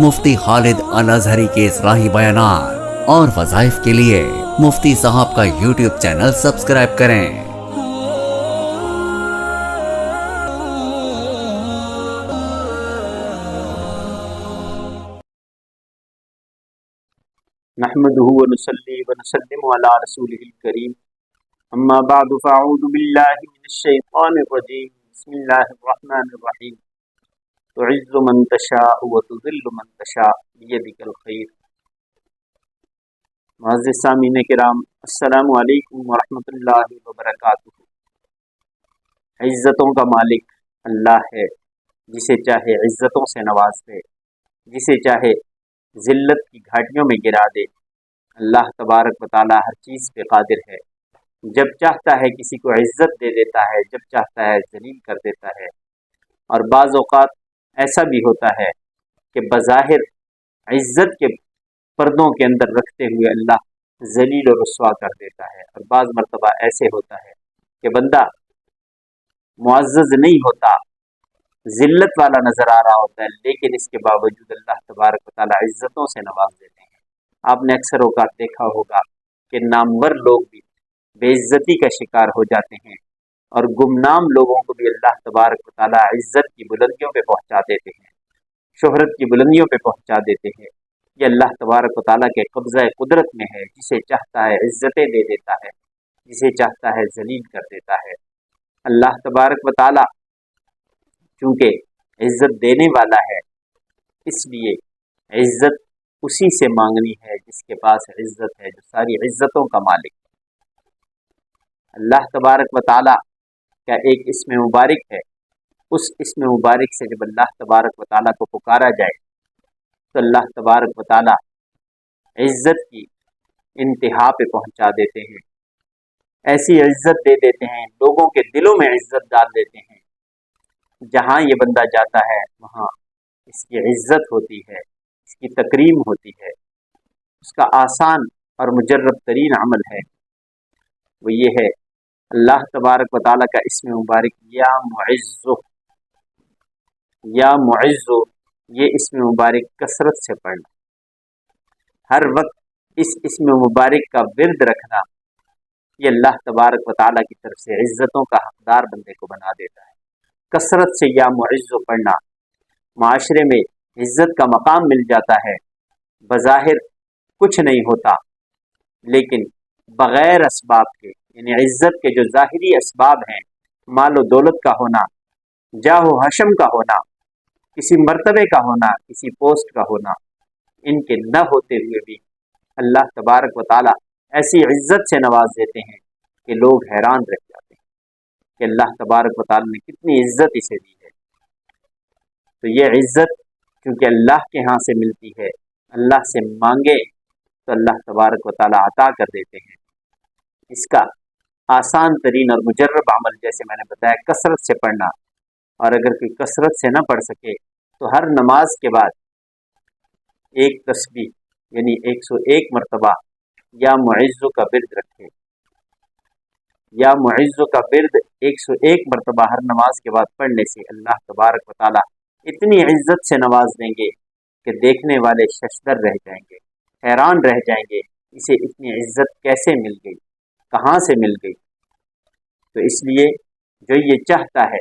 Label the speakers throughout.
Speaker 1: مفتی خالد الازہری کے اصلاحی بیانات اور وظائف کے لیے مفتی صاحب کا یوٹیوب چینل سبسکرائب کریں۔
Speaker 2: نحمده ونصلي ونسلم على رسوله الكريم اما بعد فاعوذ بالله من الشيطان الرجيم بسم الله الرحمن الرحيم تعز من تشاء وتذل من تشاء بيدك الخير۔ معزز سامعین کرام، السلام علیکم ورحمۃ اللہ وبرکاتہ۔ عزتوں کا مالک اللہ ہے، جسے چاہے عزتوں سے نواز دے، جسے چاہے ذلت کی گھاٹیوں میں گرا دے۔ اللہ تبارک و تعالی ہر چیز پہ قادر ہے، جب چاہتا ہے کسی کو عزت دے دیتا ہے، جب چاہتا ہے ذلیل کر دیتا ہے۔ اور بعض اوقات ایسا بھی ہوتا ہے کہ بظاہر عزت کے پردوں کے اندر رکھتے ہوئے اللہ ذلیل و رسوا کر دیتا ہے، اور بعض مرتبہ ایسے ہوتا ہے کہ بندہ معزز نہیں ہوتا، ذلت والا نظر آ رہا ہوتا ہے، لیکن اس کے باوجود اللہ تبارک و تعالی عزتوں سے نواز دیتے ہیں۔ آپ نے اکثر اوقات دیکھا ہوگا کہ نامور لوگ بھی بے عزتی کا شکار ہو جاتے ہیں، اور گمنام لوگوں کو بھی اللہ تبارک و تعالی عزت کی بلندیوں پہ پہنچا دیتے ہیں، شہرت کی بلندیوں پہ پہنچا دیتے ہیں۔ یہ اللہ تبارک و تعالیٰ کے قبضہ قدرت میں ہے، جسے چاہتا ہے عزتیں دے دیتا ہے، جسے چاہتا ہے ذلیل کر دیتا ہے۔ اللہ تبارک و تعالیٰ چونکہ عزت دینے والا ہے، اس لیے عزت اسی سے مانگنی ہے جس کے پاس عزت ہے، جو ساری عزتوں کا مالک ہے۔ اللہ تبارک و تعالیٰ کا ایک اسم مبارک ہے، اس اسم مبارک سے جب اللہ تبارک و تعالیٰ کو پکارا جائے تو اللہ تبارک و تعالیٰ عزت کی انتہا پہ پہنچا دیتے ہیں، ایسی عزت دے دیتے ہیں، لوگوں کے دلوں میں عزت ڈال دیتے ہیں۔ جہاں یہ بندہ جاتا ہے وہاں اس کی عزت ہوتی ہے، اس کی تکریم ہوتی ہے۔ اس کا آسان اور مجرب ترین عمل ہے وہ یہ ہے، اللہ تبارک و تعالیٰ کا اسم مبارک یا معز، یا معز، یہ اسم مبارک کثرت سے پڑھنا، ہر وقت اس اسم مبارک کا ورد رکھنا، یہ اللہ تبارک و تعالیٰ کی طرف سے عزتوں کا حقدار بندے کو بنا دیتا ہے۔ کثرت سے یا معز پڑھنا، معاشرے میں عزت کا مقام مل جاتا ہے۔ بظاہر کچھ نہیں ہوتا، لیکن بغیر اسباب کے، یعنی عزت کے جو ظاہری اسباب ہیں، مال و دولت کا ہونا، جاہ و حشم کا ہونا، کسی مرتبے کا ہونا، کسی پوسٹ کا ہونا، ان کے نہ ہوتے ہوئے بھی اللہ تبارک و تعالیٰ ایسی عزت سے نواز دیتے ہیں کہ لوگ حیران رہ جاتے ہیں کہ اللہ تبارک و تعالیٰ نے کتنی عزت اسے دی ہے۔ تو یہ عزت کیونکہ اللہ کے ہاں سے ملتی ہے، اللہ سے مانگے تو اللہ تبارک و تعالیٰ عطا کر دیتے ہیں۔ اس کا آسان ترین اور مجرب عمل، جیسے میں نے بتایا، کثرت سے پڑھنا، اور اگر کوئی کثرت سے نہ پڑھ سکے تو ہر نماز کے بعد ایک تسبیح، یعنی 101 مرتبہ یا معز کا ورد رکھے۔ یا معز کا ورد 101 مرتبہ ہر نماز کے بعد پڑھنے سے اللہ تبارک و تعالیٰ اتنی عزت سے نواز دیں گے کہ دیکھنے والے ششدر رہ جائیں گے، حیران رہ جائیں گے، اسے اتنی عزت کیسے مل گئی، کہاں سے مل گئی۔ تو اس لیے جو یہ چاہتا ہے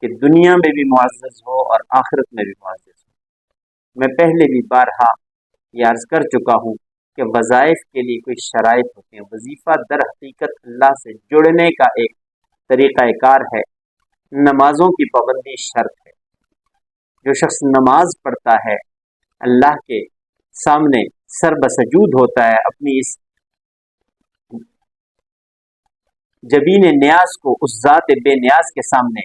Speaker 2: کہ دنیا میں بھی معزز ہو اور آخرت میں بھی معزز ہو، میں پہلے بھی بارہا یہ عرض کر چکا ہوں کہ وظائف کے لیے کوئی شرائط ہوتے ہیں۔ وظیفہ در حقیقت اللہ سے جڑنے کا ایک طریقہ کار ہے، نمازوں کی پابندی شرط ہے۔ جو شخص نماز پڑھتا ہے، اللہ کے سامنے سر بسجود ہوتا ہے، اپنی اس جبین نیاز کو اس ذات بے نیاز کے سامنے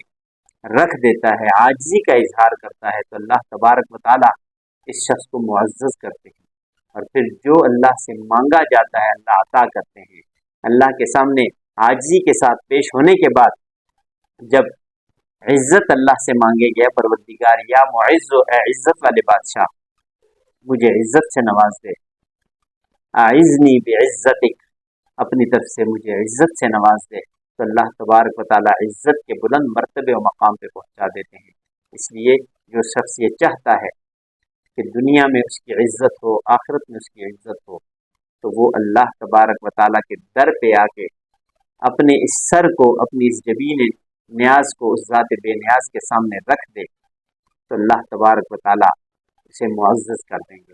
Speaker 2: رکھ دیتا ہے، عاجزی کا اظہار کرتا ہے، تو اللہ تبارک و تعالیٰ اس شخص کو معزز کرتے ہیں، اور پھر جو اللہ سے مانگا جاتا ہے اللہ عطا کرتے ہیں۔ اللہ کے سامنے عاجزی کے ساتھ پیش ہونے کے بعد جب عزت اللہ سے مانگے گیا، پروردگار یا معز، اے عزت والے بادشاہ مجھے عزت سے نواز دے، اعزنی بعزتک، اپنی طرف سے مجھے عزت سے نواز دے، تو اللہ تبارک و تعالیٰ عزت کے بلند مرتبے و مقام پہ پہنچا دیتے ہیں۔ اس لیے جو شخص یہ چاہتا ہے کہ دنیا میں اس کی عزت ہو، آخرت میں اس کی عزت ہو، تو وہ اللہ تبارک و تعالیٰ کے در پہ آ کے اپنے اس سر کو، اپنی اس جبین نیاز کو اس ذات بے نیاز کے سامنے رکھ دے تو اللہ تبارک و تعالیٰ اسے معزز کر دیں گے۔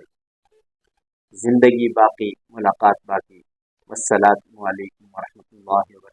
Speaker 2: زندگی باقی، ملاقات باقی۔ والسلام علیکم ورحمۃ اللہ وبرکاتہ۔